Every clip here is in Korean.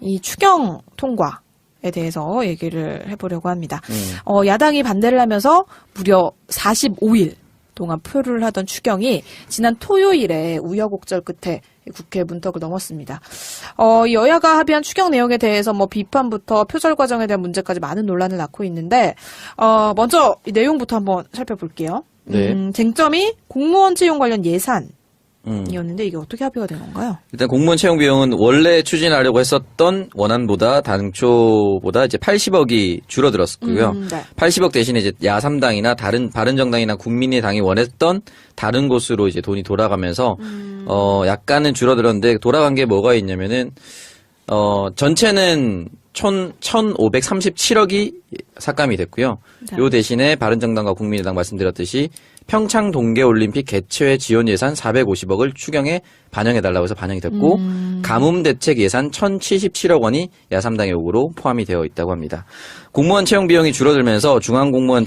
이 추경 통과에 대해서 얘기를 해보려고 합니다. 야당이 반대를 하면서 무려 45일 동안 표류를 하던 추경이 지난 토요일에 우여곡절 끝에 국회 문턱을 넘었습니다. 여야가 합의한 추경 내용에 대해서 뭐 비판부터 표절 과정에 대한 문제까지 많은 논란을 낳고 있는데, 먼저 이 내용부터 한번 살펴볼게요. 네. 쟁점이 공무원 채용 관련 예산이었는데 이게 어떻게 합의가 된 건가요? 일단 공무원 채용 비용은 원래 추진하려고 했었던 원안보다 당초보다 이제 80억이 줄어들었고요. 네. 80억 대신에 이제 야3당이나 다른 바른정당이나 국민의당이 원했던 다른 곳으로 이제 돈이 돌아가면서 약간은 줄어들었는데 돌아간 게 뭐가 있냐면은 전체는 1,537억이 삭감이 됐고요. 네. 요 대신에 바른정당과 국민의당 말씀드렸듯이 평창 동계올림픽 개최 지원 예산 450억을 추경에 반영해달라고 해서 반영이 됐고 가뭄 대책 예산 1,077억 원이 야3당의 요구로 포함이 되어 있다고 합니다. 공무원 채용 비용이 줄어들면서 중앙공무원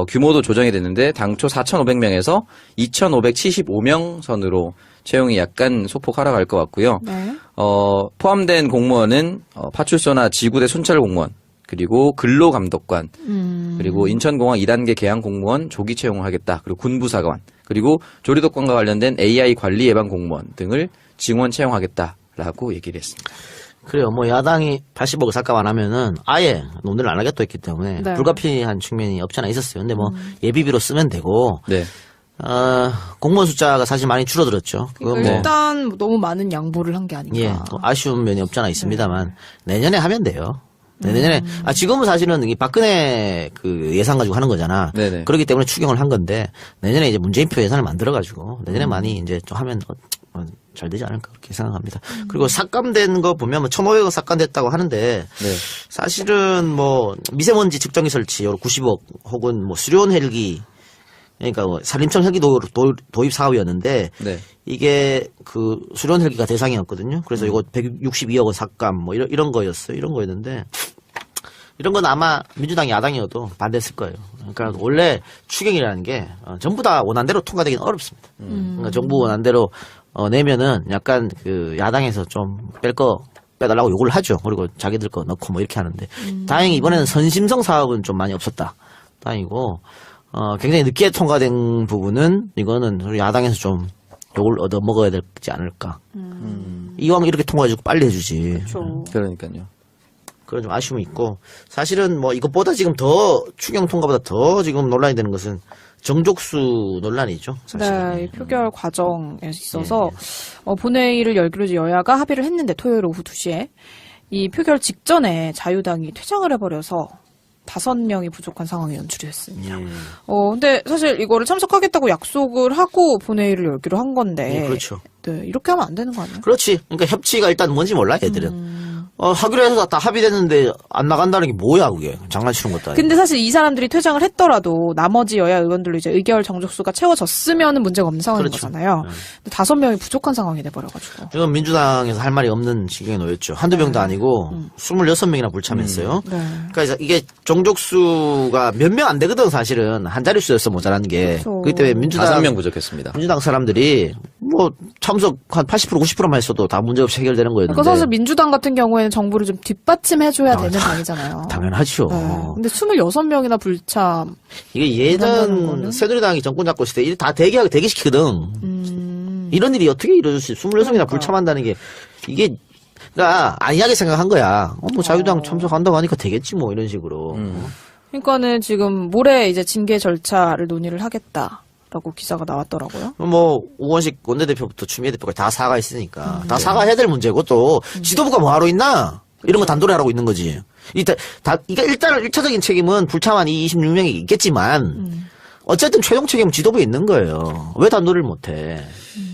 규모도 조정이 됐는데 당초 4,500명에서 2,575명 선으로 채용이 약간 소폭 하락할 것 같고요. 네. 포함된 공무원은 파출소나 지구대 순찰 공무원, 그리고 근로감독관, 그리고 인천공항 2단계 계양 공무원 조기 채용을 하겠다. 그리고 군부사관, 그리고 조리독관과 관련된 AI 관리 예방 공무원 등을 증원 채용하겠다라고 얘기를 했습니다. 그래요. 뭐 야당이 80억을 삭감 안 하면은 아예 논의를 안 하겠다 했기 때문에 네. 불가피한 측면이 없지 않아 있었어요. 근데 뭐 예비비로 쓰면 되고 네. 공무원 숫자가 사실 많이 줄어들었죠. 그건 뭐 일단 너무 많은 양보를 한 게 아닌가. 예, 또 아쉬운 면이 없지 않아 있습니다만 내년에 하면 돼요. 내년에 지금은 사실은 이 박근혜 그 예산 가지고 하는 거잖아. 네네. 그렇기 때문에 추경을 한 건데 내년에 이제 문재인표 예산을 만들어 가지고 내년에 많이 이제 좀 하면 잘 되지 않을까 그렇게 생각합니다. 그리고 삭감된 거 보면 뭐 1,500억 삭감됐다고 하는데 네. 사실은 뭐 미세먼지 측정기 설치 90억 혹은 뭐 수련 헬기 그러니까 뭐 산림청 헬기 도입 사업이었는데 네. 이게 그 수련 헬기가 대상이었거든요. 그래서 이거 162억 원 삭감 뭐 이런 거였어요. 이런 거였는데 이런 건 아마 민주당이 야당이어도 반대했을 거예요. 그러니까 원래 추경이라는 게 전부 다 원안대로 통과되기는 어렵습니다. 그러니까 정부 원안대로 내면은 약간 그 야당에서 좀 빼달라고 요구를 하죠. 그리고 자기들 거 넣고 뭐 이렇게 하는데 다행히 이번에는 선심성 사업은 좀 많이 없었다. 다행이고 굉장히 늦게 통과된 부분은 이거는 야당에서 좀 욕을 얻어 먹어야 되지 않을까. 이왕 이렇게 통과해주고 빨리 해주지. 그렇죠. 그러니까요. 그런 좀 아쉬움이 있고 사실은 뭐 이것보다 지금 더 추경 통과보다 더 지금 논란이 되는 것은 정족수 논란이죠. 사실은. 네, 이 표결 과정에 있어서 본회의를 열기로 이제 여야가 합의를 했는데 토요일 오후 2시에 이 표결 직전에 자유당이 퇴장을 해버려서 5명이 부족한 상황이 연출이 됐습니다. 근데 사실 이거를 참석하겠다고 약속을 하고 본회의를 열기로 한 건데. 네, 그렇죠. 네, 이렇게 하면 안 되는 거 아니에요? 그렇지. 그러니까 협치가 일단 뭔지 몰라 애들은. 하기로 해서 다 합의됐는데 안 나간다는 게 뭐야 그게. 장난치는 것도 아니고. 근데 사실 이 사람들이 퇴장을 했더라도 나머지 여야 의원들로 이제 의결 정족수가 채워졌으면은 문제가 없는 상황인 그렇죠. 거잖아요. 근데 5명이 부족한 상황이 돼버려가지고. 지금 민주당에서 할 말이 없는 지경에 놓였죠. 한두 명도 아니고 26명이나 불참했어요. 네. 그러니까 이게 정족수가 몇 명 안 되거든 사실은. 한 자릿수였어 모자란 게. 그렇죠. 그렇기 때문에 민주당 5명 부족했습니다. 민주당 사람들이 뭐 참석 한 80% 90%만 했어도 다 문제없이 해결되는 거였는데. 그러니까 사실 민주당 같은 경우에는 정부를 좀 뒷받침해줘야 되는 당이잖아요. 당연하죠. 네. 근데 26명이나 불참. 이게 한다는 예전 거는? 새누리당이 정권 잡고 있을 때 다 대기시키거든. 이런 일이 어떻게 이루어질 수 있어? 26명이나 그러니까. 불참한다는 게 이게 그러니까 안이하게 생각한 거야. 뭐 자유당 참석한다고 하니까 되겠지 뭐 이런 식으로. 그러니까는 지금 모레 이제 징계 절차를 논의를 하겠다라고 기사가 나왔더라고요. 뭐 우원식 원내대표부터 추미애 대표가 다 사과했으니까 다 사과해야 될 문제고 또 지도부가 뭐하러 있나 이런 거 단도리 하라고 있는 거지. 이게 일단 1차적인 책임은 불참한 이 26명이 있겠지만 어쨌든 최종 책임은 지도부에 있는 거예요. 왜 단도리를 못해?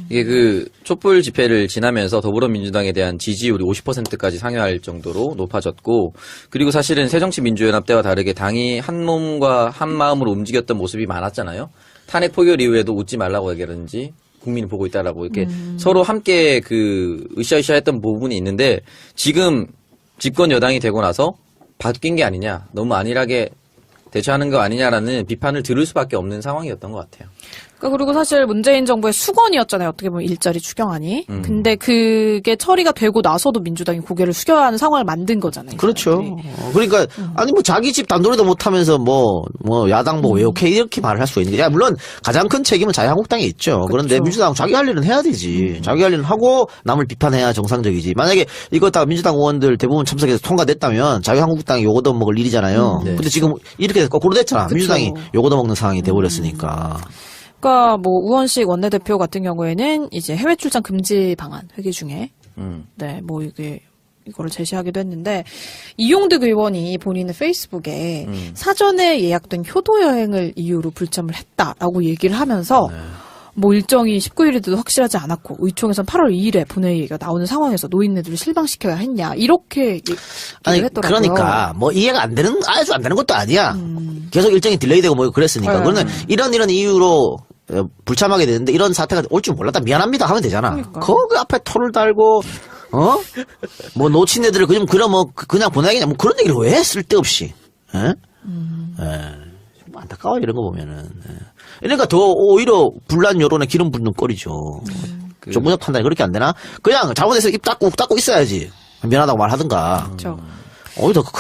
이게 그 촛불 집회를 지나면서 더불어민주당에 대한 지지율이 50%까지 상회할 정도로 높아졌고, 그리고 사실은 새정치민주연합 때와 다르게 당이 한 몸과 한 마음으로 움직였던 모습이 많았잖아요. 탄핵 포결 이후에도 웃지 말라고 얘기하든지 국민이 보고 있다라고 이렇게 서로 함께 그 으쌰으쌰 했던 부분이 있는데, 지금 집권 여당이 되고 나서 바뀐 게 아니냐, 너무 안일하게 대처하는 거 아니냐라는 비판을 들을 수밖에 없는 상황이었던 것 같아요. 그리고 사실 문재인 정부의 수건이었잖아요. 어떻게 보면 일자리 추경안이. 근데 그게 처리가 되고 나서도 민주당이 고개를 숙여야 하는 상황을 만든 거잖아요. 그렇죠. 사람들이. 그러니까 아니 뭐 자기 집 단도리도 못하면서 뭐 야당 뭐 왜 오케이 이렇게 말을 할 수가 있는 게, 물론 가장 큰 책임은 자유한국당에 있죠. 그런데 그렇죠. 민주당 자기 할 일은 해야 되지. 자기 할 일은 하고 남을 비판해야 정상적이지. 만약에 이거 다 민주당 의원들 대부분 참석해서 통과됐다면 자유한국당이 요거 더 먹을 일이잖아요. 네. 근데 지금 이렇게 거꾸로 됐잖아. 그쵸. 민주당이 요거 더 먹는 상황이 돼버렸으니까. 그러니까 뭐 우원식 원내대표 같은 경우에는 이제 해외 출장 금지 방안 회기 중에 네, 뭐 이거를 제시하기도 했는데, 이용득 의원이 본인의 페이스북에 사전에 예약된 효도 여행을 이유로 불참을 했다라고 얘기를 하면서 뭐 일정이 19일에도 확실하지 않았고 의총에선 8월 2일에 본회의가 나오는 상황에서 노인네들을 실망시켜야 했냐 이렇게 얘기를 아니 했더라고요. 그러니까 뭐 이해가 안 되는, 아주 안 되는 것도 아니야. 계속 일정이 딜레이되고 뭐 그랬으니까. 네. 그러면 이런 이유로 불참하게 되는데 이런 사태가 올 줄 몰랐다, 미안합니다 하면 되잖아. 그러니까. 거기 앞에 토를 달고 뭐 놓친 애들을 그냥 보내야겠냐 뭐 그런 얘기를 왜 해, 쓸데없이. 예? 좀 안타까워 이런 거 보면은. 예. 그러니까 더 오히려 분란 여론에 기름 붓는 꼴이죠. 정부적 판단이 그렇게 안 되나? 그냥 잘못해서 입 닫고 있어야지. 미안하다고 말하든가. 그렇죠. 오히려 더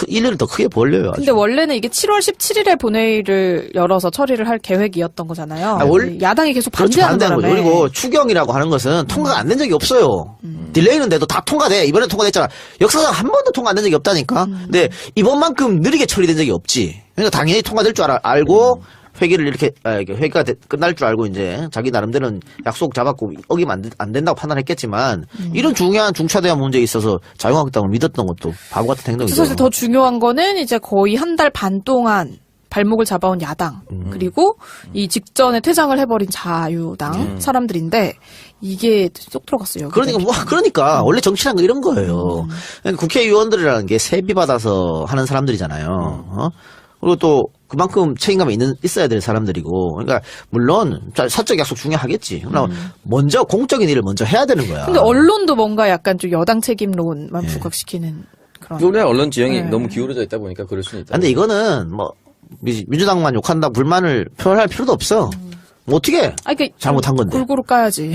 일을 더 크게 벌려요. 아주. 근데 원래는 이게 7월 17일에 본회의를 열어서 처리를 할 계획이었던 거잖아요. 야당이 계속 그렇죠, 반대하는 반대하는 거죠. 바람에. 그리고 추경이라고 하는 것은 통과가 안 된 적이 없어요. 딜레이는 돼도 다 통과돼. 이번에 통과됐잖아. 역사상 한 번도 통과 안 된 적이 없다니까. 근데 이번만큼 느리게 처리된 적이 없지. 그러니까 당연히 통과될 줄 알고 회기를 이렇게 회기가 끝날 줄 알고 이제 자기 나름대로는 약속 잡았고 어기면 안 된다고 판단했겠지만 이런 중요한 중차대한 문제에 있어서 자유한국당을 믿었던 것도 바보 같은 행동이죠. 사실 더 중요한 거는 이제 거의 한 달 반 동안 발목을 잡아온 야당 그리고 이 직전에 퇴장을 해버린 자유당 사람들인데 이게 쏙 들어갔어요. 그러니까 원래 정치란 거 이런 거예요. 그러니까 국회의원들이라는 게 세비 받아서 하는 사람들이잖아요. 그리고 또 그만큼 책임감이 있어야 될 사람들이고, 그러니까 물론 사적 약속 중요하겠지. 그러나 먼저 공적인 일을 먼저 해야 되는 거야. 근데 언론도 뭔가 약간 좀 여당 책임론만 부각시키는 그런. 원래 언론 지형이 너무 기울어져 있다 보니까 그럴 수는 있다. 근데 이거는 뭐 민주당만 욕한다 불만을 표현할 필요도 없어. 뭐 어떻게 잘못한 건데. 골고루 까야지.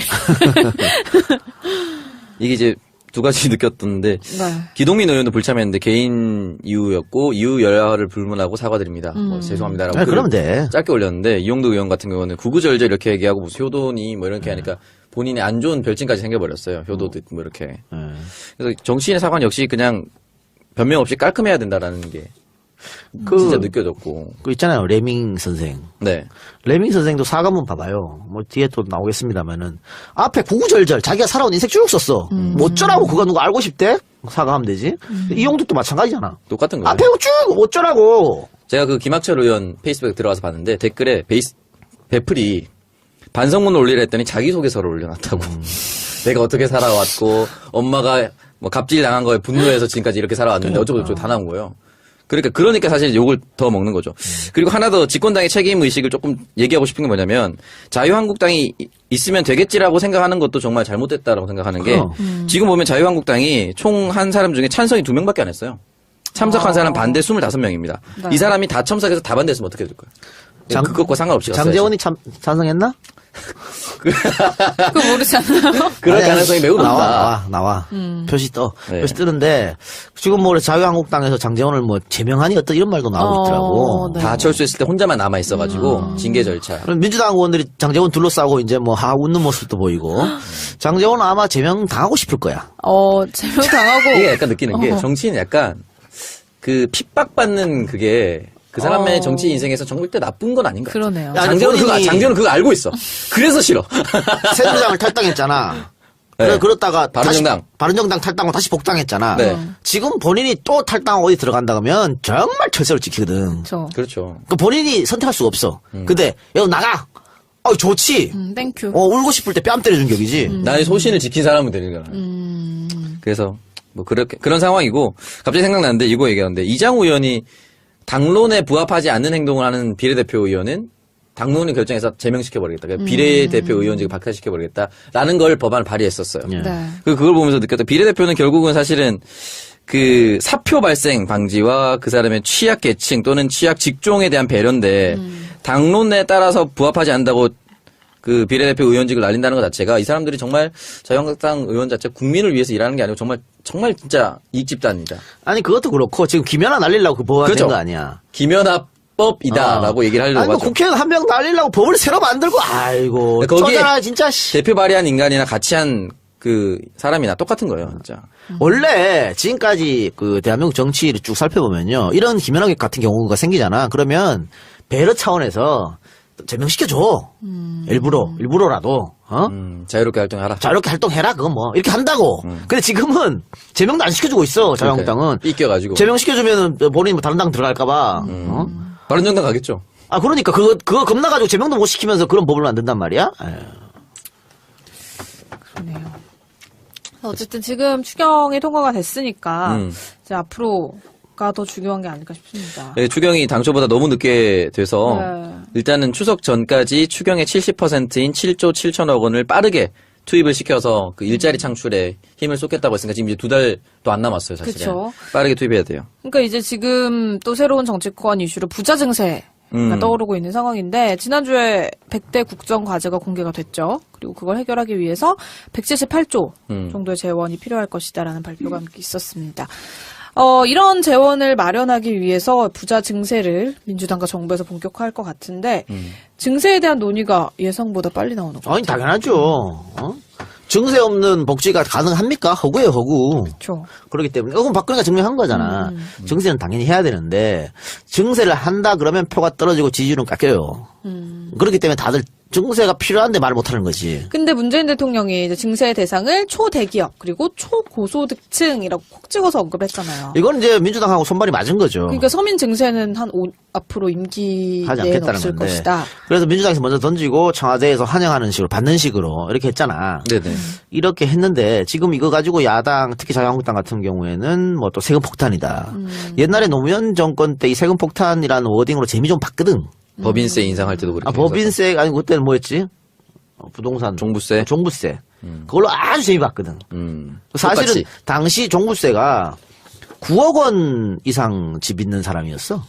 이게 이제 두 가지 느꼈던데 네. 기동민 의원도 불참했는데 개인 이유였고 이유 여하를 불문하고 사과드립니다. 뭐 죄송합니다라고 네, 그러면 돼. 짧게 올렸는데 이용득 의원 같은 경우는 구구절절 이렇게 얘기하고 무슨 효도니 뭐 이렇게 하니까 본인이 안 좋은 별칭까지 생겨버렸어요. 효도듯 뭐 이렇게. 그래서 정치인의 사과는 역시 그냥 변명 없이 깔끔해야 된다라는 게 진짜 느껴졌고. 그 있잖아요, 레밍 선생. 네. 레밍 선생도 사과문 봐봐요. 뭐 뒤에 또 나오겠습니다만은 앞에 구구절절 자기가 살아온 인생 쭉 썼어. 뭐 어쩌라고 그거 누가 알고 싶대? 사과하면 되지. 이용득도 마찬가지잖아. 똑같은 거예요. 앞에 쭉 어쩌라고. 제가 그 김학철 의원 페이스북에 들어가서 봤는데 댓글에 베풀이 반성문 올리려 했더니 자기소개서를 올려놨다고. 내가 어떻게 살아왔고 엄마가 뭐 갑질 당한 거에 분노해서 지금까지 이렇게 살아왔는데 어쩌고저쩌고 다 나온 거예요. 그러니까 사실 욕을 더 먹는 거죠. 그리고 하나 더 집권당의 책임 의식을 조금 얘기하고 싶은 게 뭐냐면 자유한국당이 있으면 되겠지라고 생각하는 것도 정말 잘못됐다라고 생각하는 게 지금 보면 자유한국당이 총 한 사람 중에 찬성이 2명밖에 안 했어요. 참석한 사람 반대 25명입니다. 네. 이 사람이 다 참석해서 다 반대했으면 어떻게 될 거예요? 그것과 상관없이 갔어야지. 장재원이 찬성했나? 그거 모르잖아요. 그럴 아니, 가능성이 매우 높다. 나와. 표시 떠. 네. 표시 뜨는데, 지금 뭐 자유한국당에서 장재원을 뭐 제명하니 어떤 이런 말도 나오고 있더라고. 네. 다 철수했을 때 혼자만 남아 있어가지고 징계 절차. 그럼 민주당 의원들이 장재원 둘러싸고 이제 뭐 웃는 모습도 보이고, 장재원은 아마 제명 당하고 싶을 거야. 제명 당하고. 이게 약간 느끼는 게 정치인은 약간 그 핍박받는 그게 그 사람의 정치 인생에서 절대 나쁜 건 아닌 것 같아요. 그러네요. 야, 장재원은 그거 알고 있어. 그래서 싫어. 새누리당을 탈당했잖아. 네. 그렇다가 바른정당 탈당하고 다시 복당했잖아. 네. 지금 본인이 또 탈당하고 어디 들어간다 그러면 정말 철새로 찍히거든. 그렇죠. 그 본인이 선택할 수가 없어. 근데 여기 나가. 좋지. 땡큐. 울고 싶을 때 뺨 때려준 격이지. 나의 소신을 지킨 사람은 되는 거야. 그래서 뭐 그런 상황이고 갑자기 생각나는데 이거 얘기하는데 이장우 의원이 당론에 부합하지 않는 행동을 하는 비례대표 의원은 당론을 결정해서 제명시켜버리겠다. 그러니까 비례대표 의원직을 박탈시켜버리겠다라는 걸 법안을 발의했었어요. 네. 그걸 보면서 느꼈다. 비례대표는 결국은 사실은 그 사표 발생 방지와 그 사람의 취약 계층 또는 취약 직종에 대한 배려인데 당론에 따라서 부합하지 않는다고 그 비례대표 의원직을 날린다는 것 자체가 이 사람들이 정말 자유한국당 의원 자체 국민을 위해서 일하는 게 아니고 정말 진짜 이익 집단이다. 아니 그것도 그렇고 지금 김연아 날리려고 그 법안 그렇죠. 낸거 아니야. 김연아법이다라고 얘기를 하려고 아니, 하죠. 국회의원 한 명 날리려고 법을 새로 만들고 아이고 거기에 쪼잔하 진짜 씨. 대표 발의한 인간이나 같이 한 그 사람이나 똑같은 거예요, 진짜. 원래 지금까지 그 대한민국 정치를 쭉 살펴보면요. 이런 김연아 같은 경우가 생기잖아. 그러면 배려 차원에서 제명시켜줘. 일부러라도. 자유롭게 활동하라. 자유롭게 활동해라. 그건 뭐 이렇게 한다고. 근데 지금은 제명도 안 시켜주고 있어. 자유한국당은. 삐껴가지고. 제명시켜주면 본인이 뭐 다른 당 들어갈까봐. 바른정당 가겠죠. 아 그러니까 그거 겁나가지고 제명도 못 시키면서 그런 법을 만든단 말이야. 에휴. 그러네요. 어쨌든 지금 추경이 통과가 됐으니까 이제 앞으로가 더 중요한 게 아닐까 싶습니다. 네, 추경이 당초보다 너무 늦게 돼서 네. 일단은 추석 전까지 추경의 70%인 7조 7천억 원을 빠르게 투입을 시켜서 그 일자리 창출에 힘을 쏟겠다고 했으니까 지금 이제 2달도 안 남았어요, 사실은. 그쵸. 빠르게 투입해야 돼요. 그러니까 이제 지금 또 새로운 정치권 이슈로 부자 증세가 떠오르고 있는 상황인데 지난주에 100대 국정과제가 공개가 됐죠. 그리고 그걸 해결하기 위해서 178조 정도의 재원이 필요할 것이다라는 발표가 함께 있었습니다. 이런 재원을 마련하기 위해서 부자 증세를 민주당과 정부에서 본격화할 것 같은데 증세에 대한 논의가 예상보다 빨리 나오는 것 같아요. 아니 당연하죠. 증세 없는 복지가 가능합니까? 허구예요, 허구. 그렇죠. 그렇기 때문에 그건 박근혜가 증명한 거잖아. 증세는 당연히 해야 되는데 증세를 한다 그러면 표가 떨어지고 지지율은 깎여요. 그렇기 때문에 다들 증세가 필요한데 말을 못하는 거지. 근데 문재인 대통령이 이제 증세 대상을 초대기업 그리고 초고소득층이라고 콕 찍어서 언급했잖아요. 이건 이제 민주당하고 손발이 맞은 거죠. 그러니까 서민 증세는 앞으로 임기 하지 내에는 않겠다는 없을 건데. 것이다. 그래서 민주당에서 먼저 던지고 청와대에서 환영하는 식으로 받는 식으로 이렇게 했잖아. 네네. 이렇게 했는데 지금 이거 가지고 야당 특히 자유한국당 같은 경우에는 뭐 또 세금 폭탄이다. 옛날에 노무현 정권 때 이 세금 폭탄이라는 워딩으로 재미 좀 봤거든. 법인세 인상할 때도 그렇게. 법인세 아니 그때는 뭐였지? 부동산 종부세. 종부세. 그걸로 아주 재미 봤거든. 사실은 똑같이. 당시 종부세가 9억 원 이상 집 있는 사람이었어.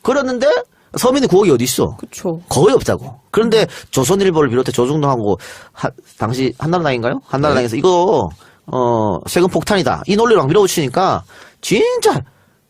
그랬는데 서민이 9억이 어디 있어? 그렇죠. 거의 없다고. 그런데 조선일보를 비롯해 조중동하고 당시 한나라당인가요? 한나라당에서 이거 세금 폭탄이다. 이 논리로 막 밀어붙이니까 진짜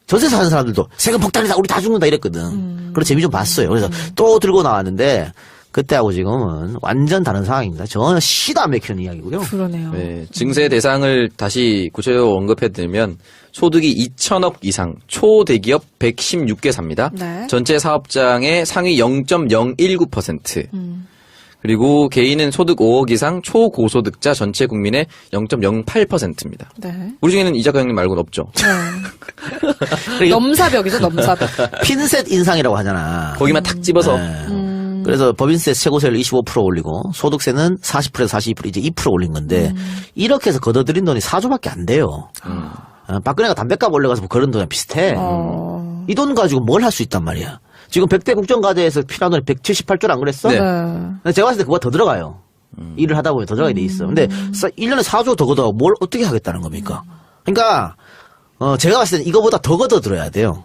전세 사는 사람들도 세금 폭탄이다. 우리 다 죽는다 이랬거든. 그래서 재미 좀 봤어요. 그래서 또 들고 나왔는데 그때하고 지금은 완전 다른 상황입니다. 전혀 시도 안 맥히는 이야기고요. 그러네요. 네, 증세 대상을 다시 구체적으로 언급해드리면 소득이 2천억 이상 초대기업 116개사입니다. 네. 전체 사업장의 상위 0.019%. 그리고 개인은 소득 5억 이상 초고소득자 전체 국민의 0.08%입니다. 네. 우리 중에는 이 작가 형님 말고는 없죠. 넘사벽이죠, 넘사벽. 핀셋 인상이라고 하잖아. 거기만 탁 집어서. 그래서 법인세 최고세를 25% 올리고 소득세는 40%에서 42% 이제 2% 올린 건데 이렇게 해서 걷어들인 돈이 4조밖에 안 돼요. 박근혜가 담배값 올려가서 뭐 그런 돈이랑 비슷해. 이 돈 가지고 뭘 할 수 있단 말이야. 지금 100대 국정과제에서 필요한 돈이 178조를 안 그랬어? 네. 근데 제가 봤을 때 그거 더 들어가요. 일을 하다 보면 더 들어가게 돼 있어. 근데 1년에 4조 더 걷어 뭘 어떻게 하겠다는 겁니까? 그러니까 제가 봤을 때는 이거보다 더 걷어 들어야 돼요.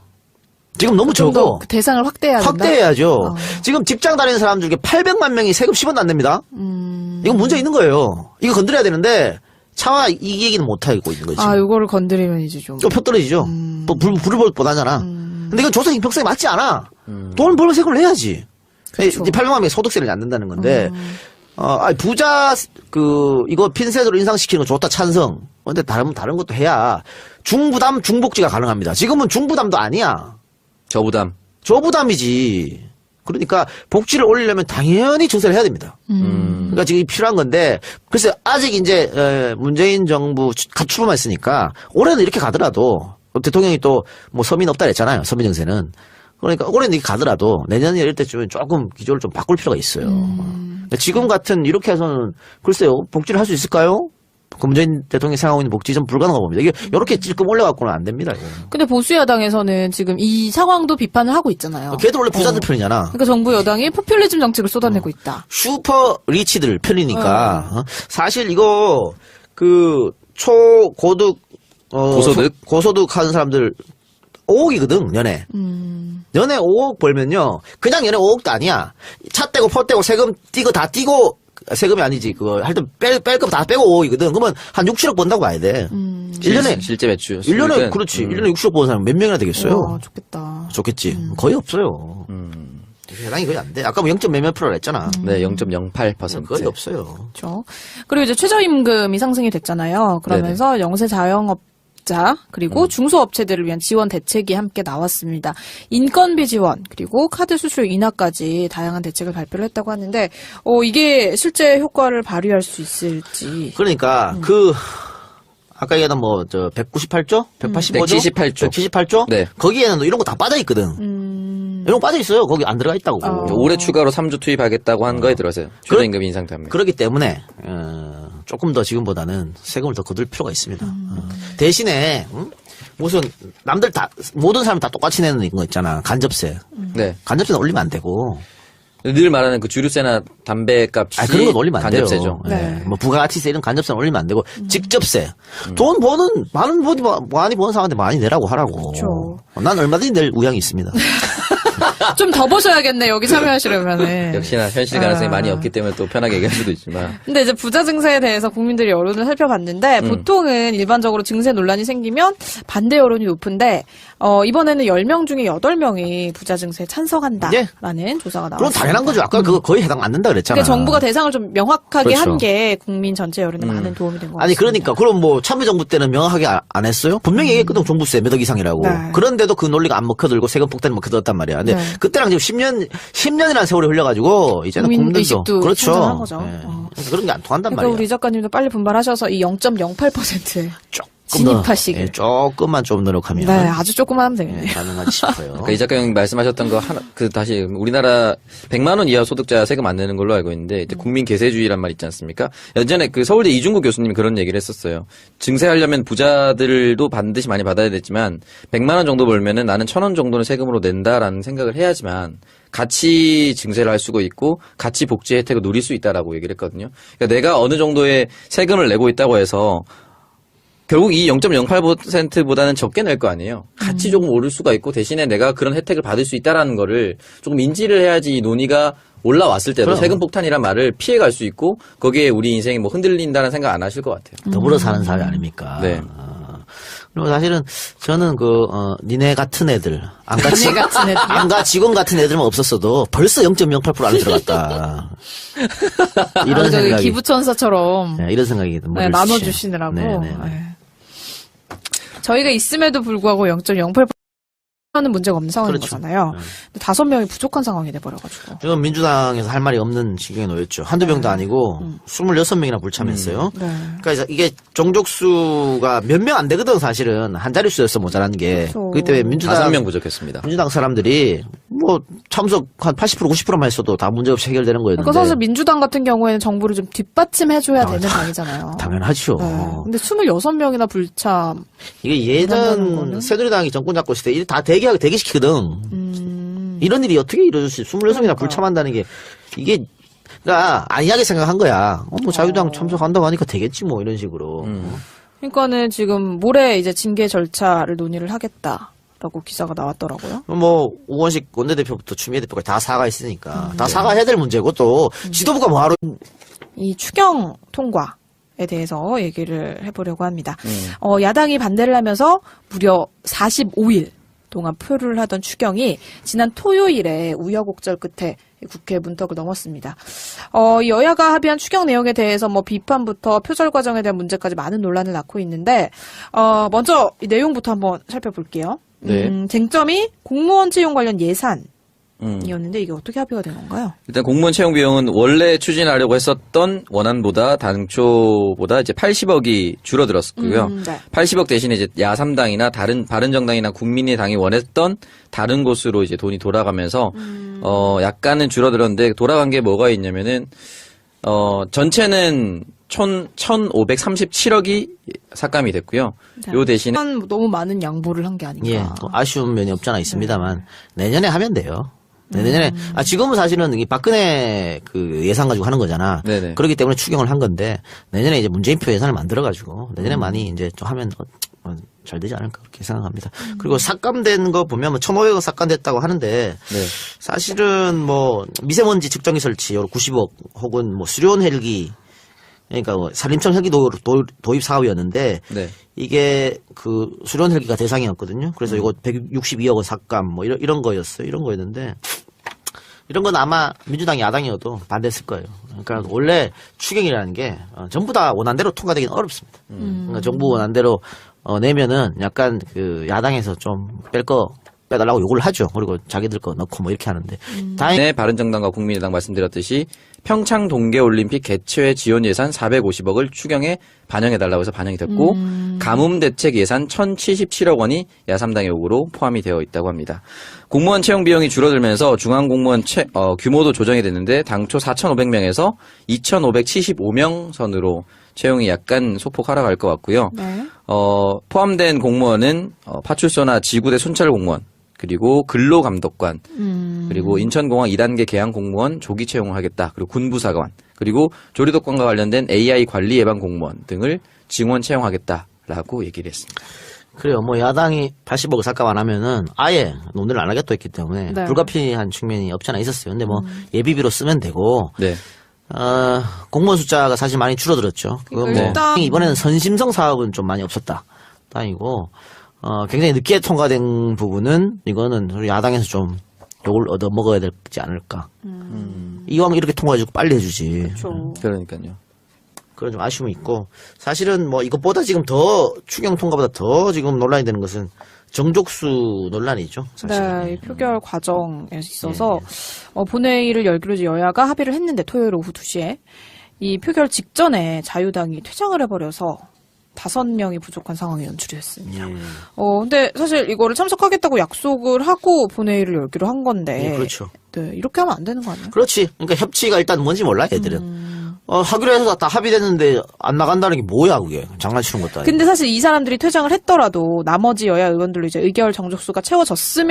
지금 너무 좀 더 적어. 그 대상을 확대해야 된다. 확대해야죠. 지금 직장 다니는 사람 중에 800만 명이 세금 10원도 안 냅니다. 이건 문제 있는 거예요. 이거 건드려야 되는데 차마 이 얘기는 못 하고 있는 거지. 요거를 건드리면 이제 좀. 표 떨어지죠. 불을 못 하잖아. 근데 이건 조세 형평성이 맞지 않아. 돈 벌면 세금을 내야지. 그렇죠. 이제 800만 명이 소득세를 안 낸다는 건데, 부자, 이거 핀셋으로 인상시키는 거 좋다, 찬성. 근데 다른 것도 해야 중부담, 중복지가 가능합니다. 지금은 중부담도 아니야. 저부담. 저부담이지. 그러니까 복지를 올리려면 당연히 증세를 해야 됩니다. 그러니까 지금 필요한 건데, 글쎄, 아직 이제, 문재인 정부 갓 출범했으니까, 올해는 이렇게 가더라도, 대통령이 또, 뭐, 서민 없다 그랬잖아요. 서민 증세는. 그러니까 올해는 이렇게 가더라도, 내년 이럴 때쯤엔 조금 기조를 좀 바꿀 필요가 있어요. 지금 같은, 이렇게 해서는, 글쎄요, 복지를 할 수 있을까요? 그 문재인 대통령이 생각하고 있는 복지 좀 불가능한 겁니다. 이게, 이렇게 찔끔 올려갖고는 안 됩니다. 이거. 근데 보수야당에서는 지금 이 상황도 비판을 하고 있잖아요. 걔도 원래 부자들 편이잖아. 그러니까 정부 여당이 포퓰리즘 정책을 쏟아내고 있다. 슈퍼 리치들 편이니까 사실 이거 초고득 고소득 고소득 하는 사람들 5억이거든 연애. 연애 5억 벌면요. 그냥 연애 5억도 아니야. 차 떼고 포 떼고 세금 띄고 다 띄고 세금이 아니지. 그거 하여튼 뺄 거 다 빼고 5억이거든. 그러면 한 6, 7억 번다고 봐야 돼. 1년에 실제 매출. 1년에 그렇지. 1년에 60억 버는 사람 몇 명이나 되겠어요? 와, 좋겠다. 좋겠지. 거의 없어요. 해당이 거의 안 돼. 아까 뭐 0. 몇몇 프로라 했잖아. 네, 0.08%. 거의 없어요. 그렇죠. 그리고 이제 최저임금이 상승이 됐잖아요. 그러면서 영세 자영업자 그리고 중소업체들을 위한 지원 대책이 함께 나왔습니다. 인건비 지원 그리고 카드 수수료 인하까지 다양한 대책을 발표를 했다고 하는데 이게 실제 효과를 발휘할 수 있을지. 그러니까 아까 얘기했던 198조? 185조? 178조. 178조? 네. 거기에는 이런 거 다 빠져있거든. 이런 거 빠져있어요. 거기 안 들어가 있다고. 올해 추가로 3조 투입하겠다고 한 거에 들어서요. 최저임금 인상 때문에. 그렇기 때문에, 조금 더 지금보다는 세금을 더 거둘 필요가 있습니다. 대신에, 무슨, 모든 사람이 다 똑같이 내는 거 있잖아. 간접세. 네. 간접세는 올리면 안 되고. 늘 말하는 그 주류세나 담배값이 그런 건 올리면 안 돼요. 간접세죠. 네. 뭐 부가가치세 이런 간접세는 올리면 안 되고 직접세. 돈 버는 많이 버는 사람한테 많이 내라고 하라고. 그렇죠. 난 얼마든지 낼 의향이 있습니다. 좀 더 보셔야겠네, 여기 참여하시려면은. 역시나 현실 가능성이 많이 없기 때문에 또 편하게 얘기할 수도 있지만. 근데 이제 부자 증세에 대해서 국민들이 여론을 살펴봤는데, 보통은 일반적으로 증세 논란이 생기면 반대 여론이 높은데, 이번에는 10명 중에 8명이 부자 증세에 찬성한다라는 조사가 나왔습니다. 그럼 당연한 거죠. 아까 그거 거의 해당 안 된다 그랬잖아. 그러니까 정부가 대상을 좀 명확하게 그렇죠. 한 게 국민 전체 여론에 많은 도움이 된 것 같습니다. 아니 그러니까 그럼 참여정부 때는 명확하게 안 했어요? 분명히 얘기했거든. 종부세 몇 억 이상이라고. 네. 그런데도 그 논리가 안 먹혀들고 세금 폭탄이 먹혀들었단 말이야. 근데 네. 그때랑 지금 10년이라는 세월이 흘려가지고 이제는 국민 국민들도 의식도 그렇죠. 성장한 거죠. 네. 그런 게 안 통한단 그러니까 말이야. 우리 작가님도 빨리 분발하셔서 이 0.08%에 조금 더, 진입하시길. 조금만 좀 노력하면 네, 아주 조금만 하면 되겠네요. 가능하지 싶어요. 그러니까 이 작가님 말씀하셨던 거 다시 우리나라 100만 원 이하 소득자 세금 안 내는 걸로 알고 있는데 이제 국민 계세주의란 말 있지 않습니까? 예전에 그 서울대 이중구 교수님이 그런 얘기를 했었어요. 증세하려면 부자들도 반드시 많이 받아야 되지만 100만 원 정도 벌면은 나는 1,000원 정도는 세금으로 낸다라는 생각을 해야지만 같이 증세를 할 수가 있고 같이 복지 혜택을 누릴 수 있다라고 얘기를 했거든요. 그러니까 내가 어느 정도의 세금을 내고 있다고 해서 결국 이 0.08%보다는 적게 낼 거 아니에요. 같이 조금 오를 수가 있고 대신에 내가 그런 혜택을 받을 수 있다라는 거를 조금 인지를 해야지 이 논의가 올라왔을 때도 그럼. 세금 폭탄이란 말을 피해갈 수 있고 거기에 우리 인생이 뭐 흔들린다는 생각 안 하실 것 같아요. 더불어 사는 사회 아닙니까? 네. 그리고 사실은 저는 니네 같은 애들, 니네 같은 애들. 안가 직원 같은 애들만 없었어도 벌써 0.08% 안에 들어갔다. 이런 저기 생각이. 기부천사처럼 네, 이런 생각이 네, 나눠주시느라고. 네. 네. 저희가 있음에도 불구하고 0.08%는 문제가 없는 상황인 그렇죠. 거잖아요. 근데 5명이 부족한 상황이 돼버려가지고. 지금 민주당에서 할 말이 없는 지경에 놓였죠. 한두 명도 아니고 26명이나 불참했어요. 네. 그러니까 이게 종족수가 몇 명 안 되거든 사실은. 한 자릿수였어 모자란 게. 그렇죠. 그렇기 때문에 민주당 5명 부족했습니다. 사람들이 참석 한 80% 90%만 했어도 다 문제없이 해결되는 거였는데. 그러니까 사실 민주당 같은 경우에는 정부를 좀 뒷받침해줘야 되는 당이잖아요. 당연하죠. 네. 근데 26명이나 불참. 이게 한다는 예전 거는? 새누리당이 정권 잡고 있을 때 다 대기시키거든. 이런 일이 어떻게 이루어질 수 있어? 26명이나 그러니까. 불참한다는 게 이게 그러니까 안이하게 생각한 거야. 자유당 참석한다고 하니까 되겠지 뭐 이런 식으로. 그러니까는 지금 모레 이제 징계 절차를 논의를 하겠다라고 기사가 나왔더라고요. 우원식 원내대표부터 추미애 대표까지 다 사과했으니까 다 사과해야 될 문제고 또 지도부가 뭐하러 이 추경 통과에 대해서 얘기를 해보려고 합니다. 야당이 반대를 하면서 무려 45일 동안 표류를 하던 추경이 지난 토요일에 우여곡절 끝에 국회 문턱을 넘었습니다. 여야가 합의한 추경 내용에 대해서 비판부터 표절 과정에 대한 문제까지 많은 논란을 낳고 있는데 먼저 이 내용부터 한번 살펴볼게요. 네. 쟁점이 공무원 채용 관련 예산이었는데 이게 어떻게 합의가 된 건가요? 일단 공무원 채용 비용은 원래 추진하려고 했었던 원안보다 당초보다 이제 80억이 줄어들었고요. 네. 80억 대신에 이제 야3당이나 다른 바른정당이나 국민의당이 원했던 다른 곳으로 이제 돈이 돌아가면서 약간은 줄어들었는데 돌아간 게 뭐가 있냐면은 전체는 1,537억이 삭감이 됐고요. 네. 요 대신에 너무 많은 양보를 한 게 아닌가. 예, 아쉬운 면이 없잖아 있습니다만 내년에 하면 돼요. 내년에 지금은 사실은 이 박근혜 그 예산 가지고 하는 거잖아. 네네. 그렇기 때문에 추경을 한 건데 내년에 이제 문재인 표 예산을 만들어 가지고 내년에 많이 이제 좀 하면 잘 되지 않을까 그렇게 생각합니다. 그리고 삭감된 거 보면 뭐 1,500억 삭감됐다고 하는데 네. 사실은 뭐 미세먼지 측정기 설치 90억 혹은 뭐 수리온 헬기 그러니까 뭐 산림청 헬기 도입 사업이었는데 네. 이게 그 수리온 헬기가 대상이었거든요. 그래서 이거 162억 원 삭감 뭐 이런 거였어요. 이런 거였는데 이런 건 아마 민주당이 야당이어도 반대했을 거예요. 그러니까 원래 추경이라는 게 전부 다 원안대로 통과되기는 어렵습니다. 그러니까 정부 원안대로 내면은 약간 그 야당에서 좀 빼달라고 요구를 하죠. 그리고 자기들 거 넣고 뭐 이렇게 하는데. 다행히 네, 바른정당과 국민의당 말씀드렸듯이 평창 동계올림픽 개최 지원 예산 450억을 추경에 반영해달라고 해서 반영이 됐고 가뭄 대책 예산 1,077억 원이 야3당의 요구로 포함이 되어 있다고 합니다. 공무원 채용 비용이 줄어들면서 중앙공무원 규모도 조정이 됐는데 당초 4,500명에서 2,575명 선으로 채용이 약간 소폭 하락할 것 같고요. 네. 포함된 공무원은 파출소나 지구대 순찰 공무원 그리고 근로감독관 그리고 인천공항 2단계 계양 공무원 조기 채용을 하겠다. 그리고 군부사관 그리고 조리독관과 관련된 AI 관리 예방 공무원 등을 증원 채용하겠다라고 얘기를 했습니다. 그래요. 뭐 야당이 80억을 삭감 안 하면은 아예 논의를 안 하겠다 했기 때문에 네. 불가피한 측면이 없지 않아 있었어요. 근데 뭐 예비비로 쓰면 되고 네. 공무원 숫자가 사실 많이 줄어들었죠. 그건 뭐 일단 이번에는 선심성 사업은 좀 많이 없었다. 다행이고 굉장히 늦게 통과된 부분은 이거는 야당에서 좀 욕을 얻어 먹어야 되지 않을까. 이왕 이렇게 통과해주고 빨리 해주지. 그렇죠. 그러니까요. 그런 좀 아쉬움이 있고 사실은 뭐 이것보다 지금 더 추경 통과보다 더 지금 논란이 되는 것은 정족수 논란이죠. 사실은. 네, 이 표결 과정에 있어서 본회의를 열기로 이제 여야가 합의를 했는데 토요일 오후 2시에 이 표결 직전에 자유당이 퇴장을 해버려서 5명이 부족한 상황이 연출이 됐습니다. 근데 사실 이거를 참석하겠다고 약속을 하고 본회의를 열기로 한 건데. 예, 그렇죠. 네, 이렇게 하면 안 되는 거 아니에요? 그렇지. 그러니까 협치가 일단 뭔지 몰라 애들은. 하기로 해서 다 합의됐는데 안 나간다는 게 뭐야 그게. 장난치는 것도 아니고. 근데 사실 이 사람들이 퇴장을 했더라도 나머지 여야 의원들로 이제 의결 정족수가 채워졌으면